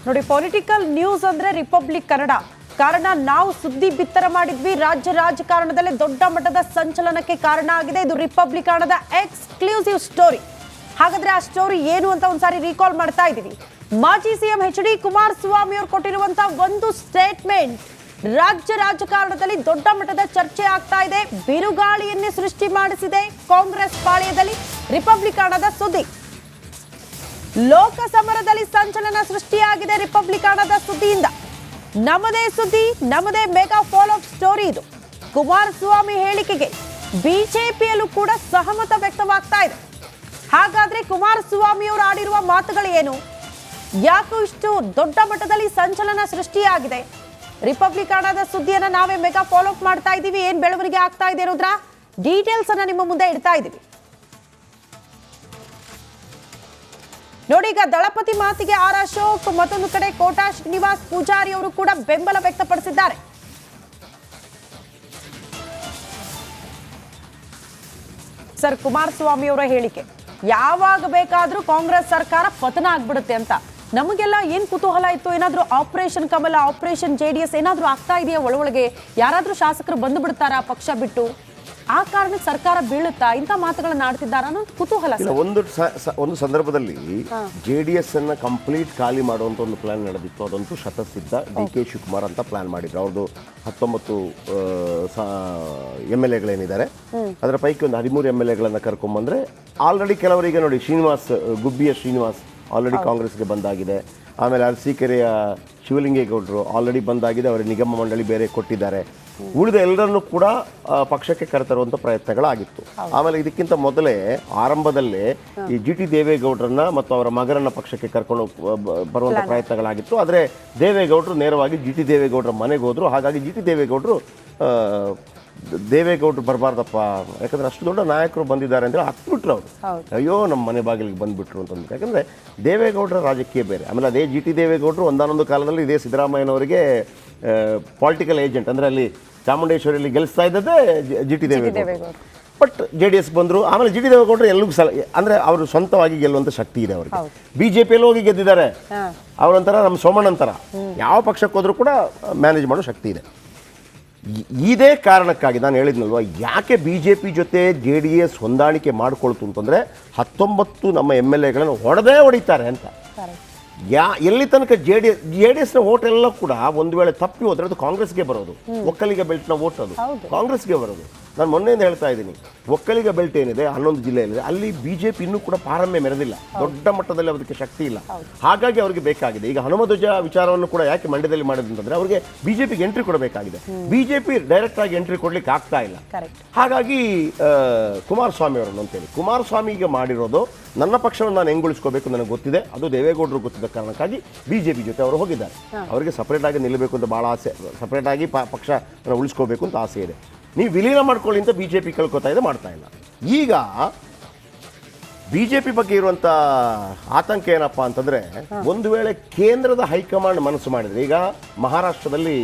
ನೋಡಿ, political news ಅಂದ್ರೆ republic Kannada. ಕಾರಣ ನಾವು ಸುದ್ದಿ ಬಿತ್ತರ ಮಾಡಿದ್ವಿ. ರಾಜ್ಯ ರಾಜಕಾರಣದಲ್ಲಿ ದೊಡ್ಡ ಮಟ್ಟದ ಸಂಚಲನಕ್ಕೆ ಕಾರಣ ಆಗಿದೆ. ಇದು ರಿಪಬ್ಲಿಕ್ ಕನ್ನಡದ ಎಕ್ಸ್ಕ್ಲೂಸಿವ್ ಸ್ಟೋರಿ. ಹಾಗಾದ್ರೆ ಆ ಸ್ಟೋರಿ ಏನು ಅಂತ ಒಂದ್ಸಾರಿ ರೀಕಾಲ್ ಮಾಡ್ತಾ ಇದ್ದೀವಿ. ಮಾಜಿ ಸಿಎಂ ಎಚ್.ಡಿ. ಕುಮಾರಸ್ವಾಮಿ ಅವರು ಕೊಟ್ಟಿರುವಂತಹ ಒಂದು ಸ್ಟೇಟ್ಮೆಂಟ್ ರಾಜ್ಯ ರಾಜಕಾರಣದಲ್ಲಿ ದೊಡ್ಡ ಮಟ್ಟದ ಚರ್ಚೆ ಆಗ್ತಾ ಇದೆ. ಬಿರುಗಾಳಿಯನ್ನೇ ಸೃಷ್ಟಿ ಮಾಡಿಸಿದೆ ಕಾಂಗ್ರೆಸ್ ಪಾಳ್ಯದಲ್ಲಿ ರಿಪಬ್ಲಿಕ್ ಕನ್ನಡದ ಸುದ್ದಿ. ಲೋಕಸಮರದಲ್ಲಿ ಸಂಚಲನ ಸೃಷ್ಟಿಯಾಗಿದೆ ರಿಪಬ್ಲಿಕ್ ಕನ್ನಡದ ಸುದ್ದಿಯಿಂದ. ನಮ್ಮದೇ ಸುದ್ದಿ, ನಮ್ಮದೇ ಮೆಗಾ ಫಾಲೋ ಅಪ್ ಸ್ಟೋರಿ ಇದು. ಕುಮಾರಸ್ವಾಮಿ ಹೇಳಿಕೆಗೆ ಬಿಜೆಪಿಯಲ್ಲೂ ಕೂಡ ಸಹಮತ ವ್ಯಕ್ತವಾಗ್ತಾ ಇದೆ. ಹಾಗಾದ್ರೆ ಕುಮಾರಸ್ವಾಮಿ ಅವರು ಆಡಿರುವ ಮಾತುಗಳು ಏನು? ಯಾಕೋ ಇಷ್ಟು ದೊಡ್ಡ ಮಟ್ಟದಲ್ಲಿ ಸಂಚಲನ ಸೃಷ್ಟಿಯಾಗಿದೆ? ರಿಪಬ್ಲಿಕ್ ಕನ್ನಡದ ಸುದ್ದಿಯನ್ನ ನಾವೇ ಮೆಗಾ ಫಾಲೋ ಅಪ್ ಮಾಡ್ತಾ ಇದ್ದೀವಿ. ಏನ್ ಬೆಳವಣಿಗೆ ಆಗ್ತಾ ಇದೆ ಅನ್ನೋದ್ರ ಡೀಟೇಲ್ಸ್ ಅನ್ನ ನಿಮ್ಮ ಮುಂದೆ ಇಡ್ತಾ ಇದ್ದೀವಿ. ನೋಡಿ, ಈಗ ದಳಪತಿ ಮಾತಿಗೆ ಆರ್ ಅಶೋಕ್, ಮತ್ತೊಂದು ಕಡೆ ಕೋಟಾ ಶ್ರೀನಿವಾಸ್ ಪೂಜಾರಿ ಅವರು ಕೂಡ ಬೆಂಬಲ ವ್ಯಕ್ತಪಡಿಸಿದ್ದಾರೆ. ಸರ್, ಕುಮಾರಸ್ವಾಮಿ ಅವರ ಹೇಳಿಕೆ ಯಾವಾಗ ಬೇಕಾದ್ರೂ ಕಾಂಗ್ರೆಸ್ ಸರ್ಕಾರ ಪತನ ಆಗ್ಬಿಡುತ್ತೆ ಅಂತ ನಮಗೆಲ್ಲ ಏನ್ ಕುತೂಹಲ ಇತ್ತು. ಏನಾದ್ರೂ ಆಪರೇಷನ್ ಕಮಲ, ಆಪರೇಷನ್ ಜೆಡಿಎಸ್ ಏನಾದ್ರೂ ಆಗ್ತಾ ಇದೆಯಾ? ಒಳಗೆ ಯಾರಾದ್ರೂ ಶಾಸಕರು ಬಂದು ಬಿಡ್ತಾರಾ ಪಕ್ಷ ಬಿಟ್ಟು? ಆ ಕಾರಣಕ್ಕೆ ಸರ್ಕಾರ ಬೀಳುತ್ತಾ? ಇಂಥ ಮಾತುಗಳನ್ನ ಆಡ್ತಿದ್ದಾರ ಅನ್ನೋ ಕುತೂಹಲ. ಒಂದು ಸಂದರ್ಭದಲ್ಲಿ JDS ಅನ್ನ ಕಂಪ್ಲೀಟ್ ಖಾಲಿ ಮಾಡುವಂತ ಒಂದು ಪ್ಲಾನ್ ನಡೆದಿತ್ತು. ಅದಂತೂ ಶತಸಿದ್ಧ. DK ಶಿವಕುಮಾರ್ ಅಂತ ಪ್ಲಾನ್ ಮಾಡಿದ್ರು. ಅವ್ರದ್ದು 19 MLAಗಳೇನಿದ್ದಾರೆ ಅದರ ಪೈಕಿ ಒಂದು 13 MLAಗಳನ್ನ ಕರ್ಕೊಂಡ್ಬಂದ್ರೆ ಆಲ್ರೆಡಿ ಕೆಲವರಿಗೆ ನೋಡಿ, ಗುಬ್ಬಿಯ ಶ್ರೀನಿವಾಸ್ ಆಲ್ರೆಡಿ ಕಾಂಗ್ರೆಸ್ಗೆ ಬಂದಾಗಿದೆ. ಆಮೇಲೆ ಅರಸೀಕೆರೆಯ ಶಿವಲಿಂಗೇಗೌಡರು ಆಲ್ರೆಡಿ ಬಂದಾಗಿದೆ. ಅವರ ನಿಗಮ ಮಂಡಳಿ ಬೇರೆ ಕೊಟ್ಟಿದ್ದಾರೆ. ಉಳಿದ ಎಲ್ಲರನ್ನೂ ಕೂಡ ಪಕ್ಷಕ್ಕೆ ಕರೆತರುವಂಥ ಪ್ರಯತ್ನಗಳಾಗಿತ್ತು. ಆಮೇಲೆ ಇದಕ್ಕಿಂತ ಮೊದಲೇ ಆರಂಭದಲ್ಲೇ ಈ GT ದೇವೇಗೌಡರನ್ನ ಮತ್ತು ಅವರ ಮಗರನ್ನ ಪಕ್ಷಕ್ಕೆ ಕರ್ಕೊಂಡು ಬರುವಂಥ ಪ್ರಯತ್ನಗಳಾಗಿತ್ತು. ಆದರೆ ದೇವೇಗೌಡರು ನೇರವಾಗಿ GT ದೇವೇಗೌಡರ ಮನೆಗೆ ಹೋದ್ರು. ಹಾಗಾಗಿ GT ದೇವೇಗೌಡರು ಬರಬಾರ್ದಪ್ಪ, ಯಾಕಂದ್ರೆ ಅಷ್ಟು ದೊಡ್ಡ ನಾಯಕರು ಬಂದಿದ್ದಾರೆ ಅಂದರೆ ಹತ್ಬಿಟ್ರು ಅವರು. ಅಯ್ಯೋ, ನಮ್ಮ ಮನೆ ಬಾಗಿಲಿಗೆ ಬಂದುಬಿಟ್ರು ಅಂತಂದ್ರೆ. ಯಾಕಂದರೆ ದೇವೇಗೌಡರ ರಾಜಕೀಯ ಬೇರೆ. ಆಮೇಲೆ ಅದೇ GT ದೇವೇಗೌಡರು ಒಂದಾನೊಂದು ಕಾಲದಲ್ಲಿ ಇದೇ ಸಿದ್ದರಾಮಯ್ಯನವರಿಗೆ ಪೊಲಿಟಿಕಲ್ ಏಜೆಂಟ್, ಅಂದರೆ ಅಲ್ಲಿ ಚಾಮುಂಡೇಶ್ವರಿಯಲ್ಲಿ ಗೆಲ್ಲಿಸ್ತಾ ಇದ್ದದ್ದೇ GT ದೇವೇಗೌಡರು. ಬಟ್ JDS ಬಂದರು. ಆಮೇಲೆ GT ದೇವೇಗೌಡರು ಎಲ್ಲರಿಗೂ ಅಂದರೆ ಅವರು ಸ್ವಂತವಾಗಿ ಗೆಲ್ಲುವಂಥ ಶಕ್ತಿ ಇದೆ ಅವರಿಗೆ. BJPಯಲ್ಲಿ ಹೋಗಿ ಗೆದ್ದಿದ್ದಾರೆ. ಅವರಂತರ ನಮ್ಮ ಸೋಮಣ್ಣಂತರ ಯಾವ ಪಕ್ಷಕ್ಕೆ ಹೋದರೂ ಕೂಡ ಮ್ಯಾನೇಜ್ ಮಾಡೋ ಶಕ್ತಿ ಇದೆ. ಇದೇ ಕಾರಣಕ್ಕಾಗಿ ನಾನು ಹೇಳಿದ್ನಲ್ವ, ಯಾಕೆ BJP ಜೊತೆ JDS ಹೊಂದಾಣಿಕೆ ಮಾಡಿಕೊಳ್ತು ಅಂತಂದರೆ 19 ನಮ್ಮ MLAಗಳನ್ನು ಹೊಡಿತಾರೆ ಅಂತ. ಎಲ್ಲಿ ತನಕ JDSನ ವೋಟ್ ಎಲ್ಲ ಕೂಡ ಒಂದು ವೇಳೆ ತಪ್ಪಿ ಹೋದ್ರೆ ಅದು ಕಾಂಗ್ರೆಸ್ಗೆ ಬರೋದು. ಒಕ್ಕಲಿಗ ಬೆಲ್ಟ್ನ ವೋಟ್ ಅದು ಕಾಂಗ್ರೆಸ್ಗೆ ಬರೋದು. ನಾನು ಮೊನ್ನೆಯಿಂದ ಹೇಳ್ತಾ ಇದ್ದೀನಿ, ಒಕ್ಕಲಿಗ ಬೆಲ್ಟ್ ಏನಿದೆ 11 ಜಿಲ್ಲೆಯಲ್ಲಿದೆ, ಅಲ್ಲಿ BJP ಇನ್ನೂ ಕೂಡ ಪಾರಮ್ಯ ಮೆರೆದಿಲ್ಲ. ದೊಡ್ಡ ಮಟ್ಟದಲ್ಲಿ ಅದಕ್ಕೆ ಶಕ್ತಿ ಇಲ್ಲ. ಹಾಗಾಗಿ ಅವ್ರಿಗೆ ಬೇಕಾಗಿದೆ. ಈಗ ಹನುಮಧ್ವಜ ವಿಚಾರವನ್ನು ಕೂಡ ಯಾಕೆ ಮಂಡ್ಯದಲ್ಲಿ ಮಾಡಿದಂತಂದ್ರೆ ಅವ್ರಿಗೆ BJPಗೆ ಎಂಟ್ರಿ ಕೊಡಬೇಕಾಗಿದೆ. BJP ಡೈರೆಕ್ಟ್ ಆಗಿ ಎಂಟ್ರಿ ಕೊಡ್ಲಿಕ್ಕೆ ಆಗ್ತಾ ಇಲ್ಲ. ಹಾಗಾಗಿ ಕುಮಾರಸ್ವಾಮಿ ಅವರನ್ನು ಅಂತೇಳಿ ಕುಮಾರಸ್ವಾಮಿಗೆ ಮಾಡಿರೋದು, ನನ್ನ ಪಕ್ಷವನ್ನು ನಾನು ಹೆಂಗುಳಿಸ್ಕೋಬೇಕು ನನಗೆ ಗೊತ್ತಿದೆ, ಅದು ದೇವೇಗೌಡರು ಗೊತ್ತಿದ್ದ ಕಾರಣಕ್ಕಾಗಿ BJP ಜೊತೆ ಅವರು ಹೋಗಿದ್ದಾರೆ. ಅವರಿಗೆ ಸಪರೇಟ್ ಆಗಿ ನಿಲ್ಲಬೇಕು ಅಂತ ಭಾಳ ಆಸೆ, ಸಪರೇಟ್ ಆಗಿ ಪಕ್ಷ ಉಳಿಸ್ಕೋಬೇಕು ಅಂತ ಆಸೆ ಇದೆ. ನೀವು ವಿಲೀನ ಮಾಡ್ಕೊಳ್ಳಿ ಅಂತ BJP ಕಳ್ಕೊತಾ ಇದೆ, ಮಾಡ್ತಾ ಇಲ್ಲ. ಈಗ BJP ಬಗ್ಗೆ ಇರುವಂಥ ಆತಂಕ ಏನಪ್ಪ ಅಂತಂದರೆ, ಒಂದು ವೇಳೆ ಕೇಂದ್ರದ ಹೈಕಮಾಂಡ್ ಮನಸ್ಸು ಮಾಡಿದರೆ, ಈಗ ಮಹಾರಾಷ್ಟ್ರದಲ್ಲಿ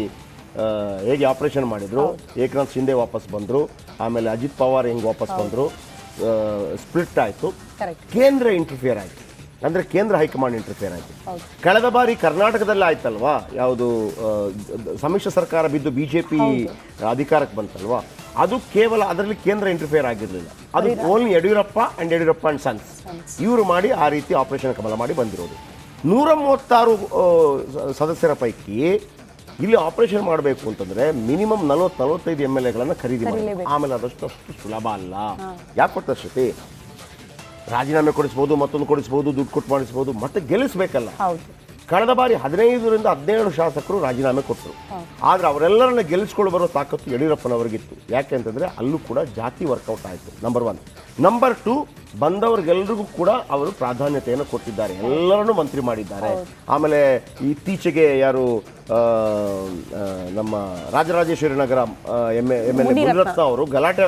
ಹೇಗೆ ಆಪರೇಷನ್ ಮಾಡಿದ್ರು, ಏಕನಾಥ್ ಶಿಂದೆ ವಾಪಸ್ ಬಂದರು, ಆಮೇಲೆ ಅಜಿತ್ ಪವಾರ್ ಹೆಂಗೆ ವಾಪಸ್ ಬಂದರು, ಸ್ಪ್ಲಿಟ್ ಆಯಿತು, ಕೇಂದ್ರ ಇಂಟರ್ಫಿಯರ್ ಆಯಿತು. ಅಂದರೆ ಕೇಂದ್ರ ಹೈಕಮಾಂಡ್ ಇಂಟರ್ಫಿಯರ್ ಆಯಿತು. ಕಳೆದ ಬಾರಿ ಕರ್ನಾಟಕದಲ್ಲಿ ಆಯ್ತಲ್ವಾ, ಯಾವುದು ಸಮ್ಮಿಶ್ರ ಸರ್ಕಾರ ಬಿದ್ದು BJP ಅಧಿಕಾರಕ್ಕೆ ಬಂತಲ್ವಾ, ಅದು ಕೇವಲ ಅದರಲ್ಲಿ ಕೇಂದ್ರ ಇಂಟರ್ಫಿಯರ್ ಆಗಿರಲಿಲ್ಲ. ಅದು ಓನ್ಲಿ ಯಡಿಯೂರಪ್ಪ ಅಂಡ್ ಸನ್ಸ್ ಇವರು ಮಾಡಿ ಆ ರೀತಿ ಆಪರೇಷನ್ ಕಮಲ ಮಾಡಿ ಬಂದಿರೋದು. 136 ಸದಸ್ಯರ ಪೈಕಿ ಇಲ್ಲಿ ಆಪರೇಷನ್ ಮಾಡಬೇಕು ಅಂತಂದ್ರೆ ಮಿನಿಮಮ್ 40-45 MLAಗಳನ್ನು ಖರೀದಿ ಮಾಡಬೇಕು. ಆಮೇಲೆ ಅಷ್ಟು ಸುಲಭ ಅಲ್ಲ. ಯಾಕೆ ಕೊಡ್ತಾರೆ ಶ್ರುತಿ? ರಾಜೀನಾಮೆ ಕೊಡಿಸ್ಬೋದು, ಮತ್ತೊಂದು ಕೊಡಿಸ್ಬೋದು, ದುಡ್ಡು ಕೊಟ್ಟು ಮಾಡಿಸ್ಬೋದು, ಮತ್ತೆ ಗೆಲ್ಲಿಸ್ಬೇಕಲ್ಲ. ಕಳೆದ ಬಾರಿ 15-17 ಶಾಸಕರು ರಾಜೀನಾಮೆ ಕೊಟ್ಟರು. ಆದರೆ ಅವರೆಲ್ಲರನ್ನ ಗೆಲ್ಲಿಸ್ಕೊಂಡು ಬರೋ ತಾಕತ್ತು ಯಡಿಯೂರಪ್ಪನವರಿಗಿತ್ತು. ಯಾಕೆ ಅಂತಂದರೆ ಅಲ್ಲೂ ಕೂಡ ಜಾತಿ ವರ್ಕೌಟ್ ಆಯಿತು. ನಂಬರ್ 1. ನಂಬರ್ 2, ಬಂದವರಿಗೆಲ್ಲರಿಗೂ ಕೂಡ ಅವರು ಪ್ರಾಧಾನ್ಯತೆಯನ್ನು ಕೊಟ್ಟಿದ್ದಾರೆ, ಎಲ್ಲರನ್ನೂ ಮಂತ್ರಿ ಮಾಡಿದ್ದಾರೆ. ಆಮೇಲೆ ಇತ್ತೀಚೆಗೆ ಯಾರು ನಮ್ಮ ರಾಜರಾಜೇಶ್ವರಿ ನಗರ MLA ಮುನಿರತ್ನ ಅವರು ಗಲಾಟೆ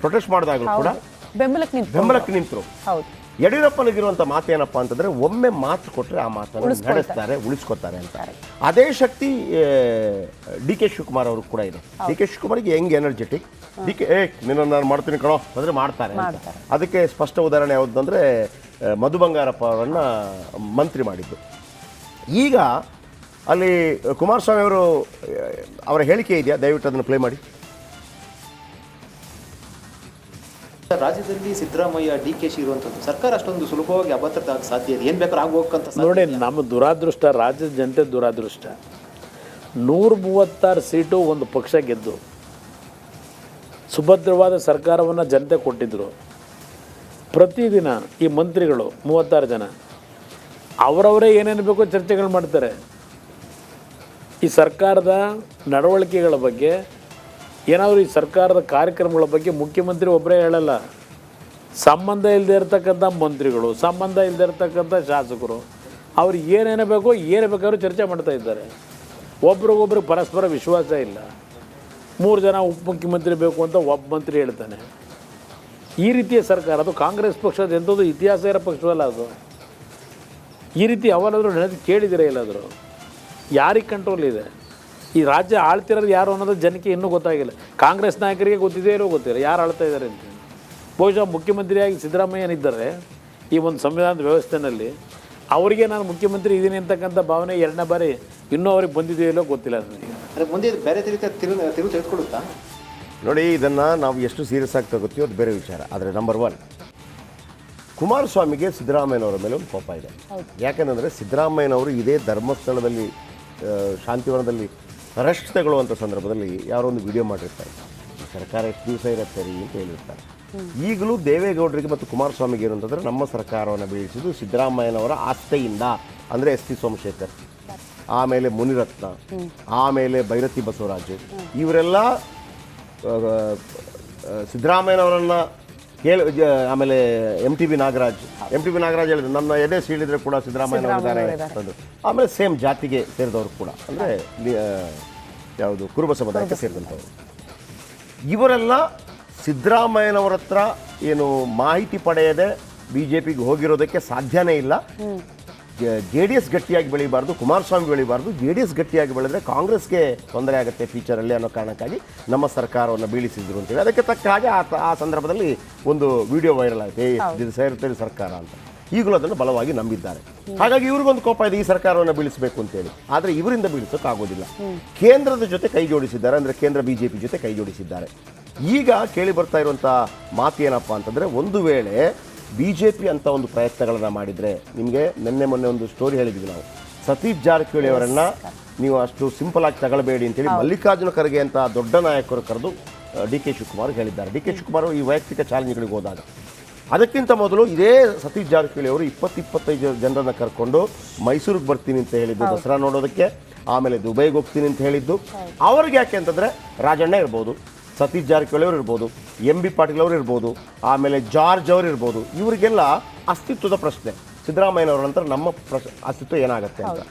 ಪ್ರೊಟೆಸ್ಟ್ ಮಾಡಿದಾಗಲೂ ಕೂಡ ಬೆಂಬಲಕ್ಕೆ ನಿಂತರು. ಯಡಿಯೂರಪ್ಪನಿಗಿರುವಂಥ ಮಾತೇನಪ್ಪ ಅಂತಂದರೆ, ಒಮ್ಮೆ ಮಾತು ಕೊಟ್ಟರೆ ಆ ಮಾತನ್ನು ನಡೆಸ್ತಾರೆ, ಉಳಿಸ್ಕೊತಾರೆ ಅಂತ. ಅದೇ ಶಕ್ತಿ DK ಶಿವಕುಮಾರ್ ಅವರು ಕೂಡ ಇದೆ. DK ಶಿವಕುಮಾರ್ಗೆ ಹೆಂಗ್ ಎನರ್ಜೆಟಿಕ್, ನಿನ್ನ ನಾನು ಮಾಡ್ತೀನಿ ಕಣೋ ಅಂದರೆ ಮಾಡ್ತಾರೆ ಅಂತ. ಅದಕ್ಕೆ ಸ್ಪಷ್ಟ ಉದಾಹರಣೆ ಯಾವುದಂದ್ರೆ ಮಧು ಬಂಗಾರಪ್ಪ ಅವರನ್ನು ಮಂತ್ರಿ ಮಾಡಿದ್ದು. ಈಗ ಅಲ್ಲಿ ಕುಮಾರಸ್ವಾಮಿ ಅವರು ಅವರ ಹೇಳಿಕೆ ಇದೆಯಾ? ದಯವಿಟ್ಟು ಅದನ್ನು ಪ್ಲೇ ಮಾಡಿ. ರಾಜ್ಯದಲ್ಲಿ ಸಿದ್ದರಾಮಯ್ಯ DKಶಿ ಇರುವಂಥದ್ದು ಸರ್ಕಾರ ಅಷ್ಟೊಂದು ಸುಲಭವಾಗಿ ಅಭದ್ರತೆ ಆಗ ಸಾಧ್ಯ ಇದೆ. ಏನು ಬೇಕಾದ್ರೂ ಆಗೋಕ್ಕಂತ ನೋಡಿ, ನಮ್ಮ ದುರಾದೃಷ್ಟ, ರಾಜ್ಯದ ಜನತೆ ದುರಾದೃಷ್ಟ. 136 ಸೀಟು ಒಂದು ಪಕ್ಷ ಗೆದ್ದು ಸುಭದ್ರವಾದ ಸರ್ಕಾರವನ್ನು ಜನತೆ ಕೊಟ್ಟಿದ್ದರು. ಪ್ರತಿದಿನ ಈ ಮಂತ್ರಿಗಳು 36 ಜನ ಅವರವರೇ ಏನೇನು ಬೇಕೋ ಚರ್ಚೆಗಳು ಮಾಡ್ತಾರೆ. ಈ ಸರ್ಕಾರದ ನಡವಳಿಕೆಗಳ ಬಗ್ಗೆ, ಏನಾದರೂ ಈ ಸರ್ಕಾರದ ಕಾರ್ಯಕ್ರಮಗಳ ಬಗ್ಗೆ ಮುಖ್ಯಮಂತ್ರಿ ಒಬ್ಬರೇ ಹೇಳಲ್ಲ. ಸಂಬಂಧ ಇಲ್ಲದೆ ಇರತಕ್ಕಂಥ ಮಂತ್ರಿಗಳು, ಸಂಬಂಧ ಇಲ್ಲದೆ ಇರತಕ್ಕಂಥ ಶಾಸಕರು ಅವ್ರು ಏನೇನು ಬೇಕೋ ಏನು ಬೇಕಾದ್ರೂ ಚರ್ಚೆ ಮಾಡ್ತಾ ಇದ್ದಾರೆ. ಒಬ್ರಿಗೊಬ್ರಿಗೆ ಪರಸ್ಪರ ವಿಶ್ವಾಸ ಇಲ್ಲ. 3 ಜನ ಉಪಮುಖ್ಯಮಂತ್ರಿ ಬೇಕು ಅಂತ ಒಬ್ಬ ಮಂತ್ರಿ ಹೇಳ್ತಾನೆ. ಈ ರೀತಿಯ ಸರ್ಕಾರ, ಅದು ಕಾಂಗ್ರೆಸ್ ಪಕ್ಷದ ಎಂಥದ್ದು ಇತಿಹಾಸ ಇರೋ ಪಕ್ಷವಲ್ಲ ಅದು. ಈ ರೀತಿ ಅವರಾದರೂ ನಡೆದು ಕೇಳಿದಿರ ಎಲ್ಲಾದರೂ? ಯಾರಿಗೆ ಕಂಟ್ರೋಲ್ ಇದೆ? ಈ ರಾಜ್ಯ ಆಳ್ತಿರೋದು ಯಾರು ಅನ್ನೋದು ಜನಕ್ಕೆ ಇನ್ನೂ ಗೊತ್ತಾಗಿಲ್ಲ. ಕಾಂಗ್ರೆಸ್ ನಾಯಕರಿಗೆ ಗೊತ್ತಿದೆ ಇರೋ ಗೊತ್ತಿಲ್ಲ ಯಾರು ಆಳ್ತಾ ಇದ್ದಾರೆ ಅಂತ. ಬಹುಶಃ ಮುಖ್ಯಮಂತ್ರಿಯಾಗಿ ಸಿದ್ದರಾಮಯ್ಯನಿದ್ದಾರೆ ಈ ಒಂದು ಸಂವಿಧಾನದ ವ್ಯವಸ್ಥೆಯಲ್ಲಿ. ಅವರಿಗೆ ನಾನು ಮುಖ್ಯಮಂತ್ರಿ ಇದ್ದೀನಿ ಅಂತಕ್ಕಂಥ ಭಾವನೆ 2ನೇ ಬಾರಿ ಇನ್ನೂ ಅವ್ರಿಗೆ ಬಂದಿದೆಯೋ ಇಲ್ಲೋ ಗೊತ್ತಿಲ್ಲ ನನಗೆ. ಅಂದರೆ ಮುಂದೆ ಇದು ಬೇರೆ ತಿರುವು ತೆಗೆದುಕೊಳ್ಳುತ್ತಾ? ನೋಡಿ, ಇದನ್ನು ನಾವು ಎಷ್ಟು ಸೀರಿಯಸ್ ಆಗಿ ತಗೋತೀವೋ ಅದು ಬೇರೆ ವಿಚಾರ. ಆದರೆ ನಂಬರ್ 1, ಕುಮಾರಸ್ವಾಮಿಗೆ ಸಿದ್ದರಾಮಯ್ಯನವರ ಮೇಲೆ ಒಂದು ಕೋಪ ಇದೆ. ಯಾಕೆಂದರೆ ಸಿದ್ದರಾಮಯ್ಯನವರು ಇದೇ ಧರ್ಮಸ್ಥಳದಲ್ಲಿ ಶಾಂತಿವನದಲ್ಲಿ ಅರೆಸ್ಟ್ ತಗೊಳ್ಳುವಂಥ ಸಂದರ್ಭದಲ್ಲಿ ಯಾರೋ ಒಂದು ವಿಡಿಯೋ ಮಾಡಿರ್ತಾರೆ. ಸರ್ಕಾರ ಎಷ್ಟು ದಿವಸ ಇರುತ್ತೆ ರೀ ಅಂತ ಹೇಳಿರ್ತಾರೆ. ಈಗಲೂ ದೇವೇಗೌಡರಿಗೆ ಮತ್ತು ಕುಮಾರಸ್ವಾಮಿಗೆ ಏನು ಅಂತಂದರೆ, ನಮ್ಮ ಸರ್ಕಾರವನ್ನು ಬೀಳಿಸಿದ್ದು ಸಿದ್ದರಾಮಯ್ಯನವರ ಆಸ್ತೆಯಿಂದ, ಅಂದರೆ SP ಸೋಮಶೇಖರ್, ಆಮೇಲೆ ಮುನಿರತ್ನ, ಆಮೇಲೆ ಭೈರತಿ ಬಸವರಾಜು, ಇವರೆಲ್ಲ ಸಿದ್ದರಾಮಯ್ಯನವರನ್ನು ಆಮೇಲೆ MTB ನಾಗರಾಜ್ ಹೇಳಿದ್ರು, ನನ್ನ ಎದೆ ಸೀಳಿದ್ರೆ ಕೂಡ ಸಿದ್ದರಾಮಯ್ಯನವರಿದ್ದಾರೆ. ಆಮೇಲೆ ಸೇಮ್ ಜಾತಿಗೆ ಸೇರಿದವರು ಕೂಡ, ಅಂದರೆ ಯಾವುದು ಕುರುಬ ಸಮುದಾಯಕ್ಕೆ ಸೇರಿದಂಥವ್ರು. ಇವರೆಲ್ಲ ಸಿದ್ದರಾಮಯ್ಯನವರ ಹತ್ರ ಏನು ಮಾಹಿತಿ ಪಡೆಯದೆ BJPಗೆ ಹೋಗಿರೋದಕ್ಕೆ ಸಾಧ್ಯನೇ ಇಲ್ಲ. JDS ಗಟ್ಟಿಯಾಗಿ ಬೆಳೀಬಾರ್ದು, ಕುಮಾರಸ್ವಾಮಿ ಬೆಳೀಬಾರ್ದು. JDS ಗಟ್ಟಿಯಾಗಿ ಬೆಳೆದ್ರೆ ಕಾಂಗ್ರೆಸ್ಗೆ ತೊಂದರೆ ಆಗುತ್ತೆ ಫ್ಯೂಚರಲ್ಲಿ ಅನ್ನೋ ಕಾರಣಕ್ಕಾಗಿ ನಮ್ಮ ಸರ್ಕಾರವನ್ನು ಬೀಳಿಸಿದ್ರು ಅಂತೇಳಿ. ಅದಕ್ಕೆ ತಕ್ಕ ಹಾಗೆ ಆ ಸಂದರ್ಭದಲ್ಲಿ ಒಂದು ವಿಡಿಯೋ ವೈರಲ್ ಆಯಿತು, ಇದು ಸೇರುತ್ತದೆ ಸರ್ಕಾರ ಅಂತ. ಈಗಲೂ ಅದನ್ನು ಬಲವಾಗಿ ನಂಬಿದ್ದಾರೆ. ಹಾಗಾಗಿ ಇವ್ರಿಗೊಂದು ಕೋಪ ಇದೆ, ಈ ಸರ್ಕಾರವನ್ನು ಬೀಳಿಸಬೇಕು ಅಂತೇಳಿ. ಆದರೆ ಇವರಿಂದ ಬೀಳಿಸೋಕ್ಕಾಗೋದಿಲ್ಲ. ಕೇಂದ್ರದ ಜೊತೆ ಕೈ ಜೋಡಿಸಿದ್ದಾರೆ, ಅಂದರೆ ಕೇಂದ್ರ BJP ಜೊತೆ ಕೈ ಜೋಡಿಸಿದ್ದಾರೆ. ಈಗ ಕೇಳಿ ಬರ್ತಾ ಇರುವಂಥ ಮಾತು ಏನಪ್ಪ ಅಂತಂದರೆ, ಒಂದು ವೇಳೆ BJP ಅಂತ ಒಂದು ಪ್ರಯತ್ನಗಳನ್ನು ಮಾಡಿದರೆ, ನಿಮಗೆ ಮೊನ್ನೆ ಒಂದು ಸ್ಟೋರಿ ಹೇಳಿದ್ವಿ ನಾವು, ಸತೀಶ್ ಜಾರಕಿಹೊಳಿ ಅವರನ್ನು ನೀವು ಅಷ್ಟು ಸಿಂಪಲ್ ಆಗಿ ತಗೊಳ್ಬೇಡಿ ಅಂತೇಳಿ ಮಲ್ಲಿಕಾರ್ಜುನ ಖರ್ಗೆ ಅಂತ ದೊಡ್ಡ ನಾಯಕರು ಕರೆದು DK ಶಿವಕುಮಾರ್ ಹೇಳಿದ್ದಾರೆ. DK ಶಿವಕುಮಾರ್ ಈ ವೈಯಕ್ತಿಕ ಚಾಲೆಂಜ್ಗಳಿಗೆ ಹೋದಾಗ, ಅದಕ್ಕಿಂತ ಮೊದಲು ಇದೇ ಸತೀಶ್ ಜಾರಕಿಹೊಳಿ ಅವರು 20-25 ಜನರನ್ನು ಕರ್ಕೊಂಡು ಮೈಸೂರಿಗೆ ಬರ್ತೀನಿ ಅಂತ ಹೇಳಿದ್ದು ದಸರಾ ನೋಡೋದಕ್ಕೆ, ಆಮೇಲೆ ದುಬೈಗೆ ಹೋಗ್ತೀನಿ ಅಂತ ಹೇಳಿದ್ದು. ಅವ್ರಿಗೆ ಯಾಕೆ ಅಂತಂದರೆ, ರಾಜಣ್ಣ ಇರ್ಬೋದು, ಸತೀಶ್ ಜಾರಕಿಹೊಳಿ ಅವರು ಇರ್ಬೋದು, MB ಪಾಟೀಲ್ ಅವರು ಇರ್ಬೋದು, ಆಮೇಲೆ ಜಾರ್ಜ್ ಅವರು ಇರ್ಬೋದು, ಇವರಿಗೆಲ್ಲ ಅಸ್ತಿತ್ವದ ಪ್ರಶ್ನೆ, ಸಿದ್ದರಾಮಯ್ಯನವರ ನಂತರ ನಮ್ಮ ಅಸ್ತಿತ್ವ ಏನಾಗುತ್ತೆ ಅಂತ.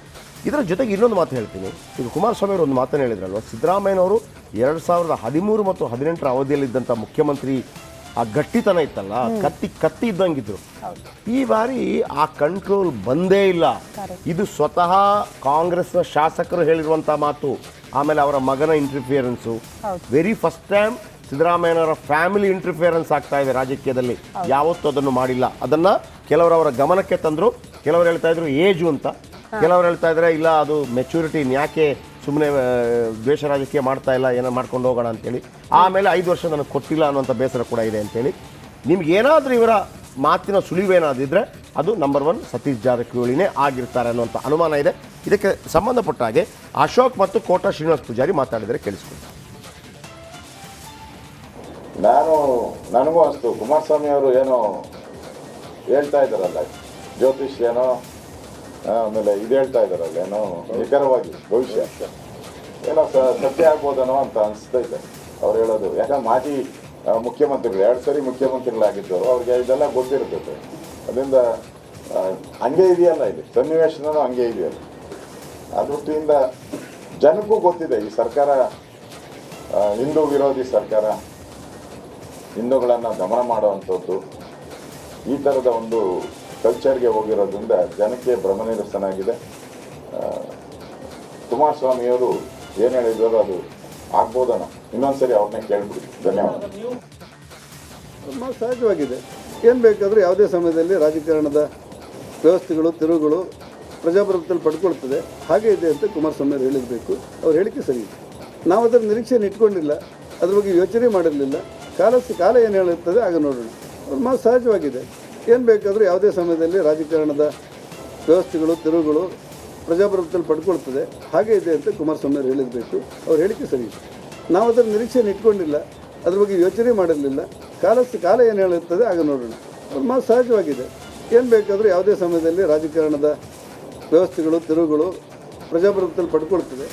ಇದರ ಜೊತೆಗೆ ಇನ್ನೊಂದು ಮಾತು ಹೇಳ್ತೀನಿ. ಈಗ ಕುಮಾರಸ್ವಾಮಿ ಅವರು ಒಂದು ಮಾತನ್ನು ಹೇಳಿದ್ರಲ್ವ, ಸಿದ್ದರಾಮಯ್ಯನವರು 2013 ಮತ್ತು 2018 ಅವಧಿಯಲ್ಲಿದ್ದಂಥ ಮುಖ್ಯಮಂತ್ರಿ ಆ ಗಟ್ಟಿತನ ಇತ್ತಲ್ಲ, ಕತ್ತಿ ಇದ್ದಂಗಿದ್ರು. ಈ ಬಾರಿ ಆ ಕಂಟ್ರೋಲ್ ಬಂದೇ ಇಲ್ಲ. ಇದು ಸ್ವತಃ ಕಾಂಗ್ರೆಸ್ನ ಶಾಸಕರು ಹೇಳಿರುವಂಥ ಮಾತು. ಆಮೇಲೆ ಅವರ ಮಗನ ಇಂಟರ್ಫಿಯರೆನ್ಸು, ವೆರಿ ಫಸ್ಟ್ ಟೈಮ್ ಸಿದ್ದರಾಮಯ್ಯನವರ ಫ್ಯಾಮಿಲಿ ಇಂಟರ್ಫಿಯರೆನ್ಸ್ ಆಗ್ತಾ ಇದೆ ರಾಜಕೀಯದಲ್ಲಿ. ಯಾವತ್ತೂ ಅದನ್ನು ಮಾಡಿಲ್ಲ. ಅದನ್ನು ಕೆಲವರು ಅವರ ಗಮನಕ್ಕೆ ತಂದರು. ಕೆಲವರು ಹೇಳ್ತಾ ಇದ್ರು ಏಜು ಅಂತ, ಕೆಲವರು ಹೇಳ್ತಾ ಇದ್ದಾರೆ ಇಲ್ಲ ಅದು ಮೆಚುರಿಟಿ, ಯಾಕೆ ಸುಮ್ಮನೆ ದ್ವೇಷ ರಾಜಕೀಯ ಮಾಡ್ತಾ ಇಲ್ಲ, ಏನೋ ಮಾಡ್ಕೊಂಡು ಹೋಗೋಣ ಅಂತೇಳಿ. ಆಮೇಲೆ 5 ವರ್ಷ ನನಗೆ ಕೊಟ್ಟಿಲ್ಲ ಅನ್ನುವಂಥ ಬೇಸರ ಕೂಡ ಇದೆ ಅಂತೇಳಿ. ನಿಮ್ಗೇನಾದರೂ ಇವರ ಮಾತಿನ ಸುಳಿವೇನಾದಿದ್ರೆ ಅದು ನಂಬರ್ 1 ಸತೀಶ್ ಜಾರಕಿಹೊಳಿನೇ ಆಗಿರ್ತಾರೆ ಅನ್ನುವಂಥ ಅನುಮಾನ ಇದೆ. ಇದಕ್ಕೆ ಸಂಬಂಧಪಟ್ಟ ಹಾಗೆ ಅಶೋಕ್ ಮತ್ತು ಕೋಟಾ ಶ್ರೀನಿವಾಸ ಪೂಜಾರಿ ಮಾತಾಡಿದರೆ ಕೇಳಿಸ್ಕೊಂಡು. ನನಗೂ ಅನಿಸ್ತು, ಕುಮಾರಸ್ವಾಮಿ ಅವರು ಏನೋ ಹೇಳ್ತಾ ಇದ್ದಾರಲ್ಲ, ಜ್ಯೋತಿಷ್ಯನೋ ಆಮೇಲೆ ಇದು ಹೇಳ್ತಾ ಇದ್ದಾರಲ್ಲ, ಏನೋ ನಿಖರವಾಗಿ ಭವಿಷ್ಯ ಏನೋ ಸತ್ಯ ಆಗ್ಬೋದನೋ ಅಂತ ಅನಿಸ್ತೈತೆ ಅವ್ರು ಹೇಳೋದು. ಯಾಕಂದ್ರೆ ಮಾಜಿ ಮುಖ್ಯಮಂತ್ರಿಗಳು 2 ಸರಿ ಮುಖ್ಯಮಂತ್ರಿಗಳಾಗಿದ್ದವರು, ಅವ್ರಿಗೆ ಇದೆಲ್ಲ ಗೊತ್ತಿರ್ತೈತೆ. ಅದರಿಂದ ಹಂಗೆ ಇದೆಯಲ್ಲ, ಇಲ್ಲಿ ಸನ್ನಿವೇಶನೂ ಹಂಗೆ ಇದೆಯಲ್ಲ. ಆ ದೃಷ್ಟಿಯಿಂದ ಜನಕ್ಕೂ ಗೊತ್ತಿದೆ ಈ ಸರ್ಕಾರ ಹಿಂದೂ ವಿರೋಧಿ ಸರ್ಕಾರ, ಹಿಂದೂಗಳನ್ನು ದಮನ ಮಾಡುವಂಥದ್ದು, ಈ ಥರದ ಒಂದು ಕಲ್ಚರ್ಗೆ ಹೋಗಿರೋದ್ರಿಂದ ಜನಕ್ಕೆ ಭ್ರಮನಿರಸನಾಗಿದೆ. ಕುಮಾರಸ್ವಾಮಿಯವರು ಏನು ಹೇಳಿದ್ರು ಅದು ಆಗ್ಬೋದನ, ಇನ್ನೊಂದ್ಸರಿ ಅವ್ರನ್ನೇ ಕೇಳ್ಬಿಡಿ. ಧನ್ಯವಾದ. ಸಹಜವಾಗಿದೆ. ಏನು ಬೇಕಾದರೂ ಯಾವುದೇ ಸಮಯದಲ್ಲಿ ರಾಜಕಾರಣದ ವ್ಯವಸ್ಥೆಗಳು, ತಿರುವುಗಳು ಪ್ರಜಾಪ್ರಭುತ್ವದಲ್ಲಿ ಪಡ್ಕೊಳ್ತದೆ, ಹಾಗೆ ಇದೆ ಅಂತ ಕುಮಾರಸ್ವಾಮಿ ಅವರು ಹೇಳಿರಬೇಕು. ಅವ್ರ ಹೇಳಿಕೆ ಸರಿ ಇದೆ. ನಾವು ಅದರ ನಿರೀಕ್ಷೆಯನ್ನು ಇಟ್ಕೊಂಡಿಲ್ಲ, ಅದ್ರ ಬಗ್ಗೆ ಯೋಚನೆ ಮಾಡಿರಲಿಲ್ಲ. ಕಾಲ ಏನು ಹೇಳುತ್ತದೆ ಆಗ ನೋಡೋಣ. ಅವ್ರ ಮಾತು ಸಹಜವಾಗಿದೆ. ಏನು ಬೇಕಾದರೂ ಯಾವುದೇ ಸಮಯದಲ್ಲಿ ರಾಜಕಾರಣದ ವ್ಯವಸ್ಥೆಗಳು, ತಿರುವುಗಳು ಪ್ರಜಾಪ್ರಭುತ್ವದಲ್ಲಿ ಪಡ್ಕೊಳ್ತದೆ, ಹಾಗೆ ಇದೆ ಅಂತ ಕುಮಾರಸ್ವಾಮಿ ಅವರು ಹೇಳಿರಬೇಕು. ಅವ್ರ ಹೇಳಿಕೆ ಸರಿ ಇದೆ. ನಾವು ಅದರ ನಿರೀಕ್ಷೆಯನ್ನು ಇಟ್ಕೊಂಡಿಲ್ಲ, ಅದ್ರ ಬಗ್ಗೆ ಯೋಚನೆ ಮಾಡಿರಲಿಲ್ಲ. ಕಾಲ ಏನು ಹೇಳುತ್ತದೆ ಆಗ ನೋಡೋಣ. ಅವ್ರ ಮಾತು ಸಹಜವಾಗಿದೆ. ಏನು ಬೇಕಾದರೂ ಯಾವುದೇ ಸಮಯದಲ್ಲಿ ರಾಜಕಾರಣದ ವ್ಯವಸ್ಥೆಗಳು, ತಿರುವುಗಳು ಪ್ರಜಾಪ್ರಭುತ್ವದಲ್ಲಿ ಪಡ್ಕೊಳ್ತದೆ,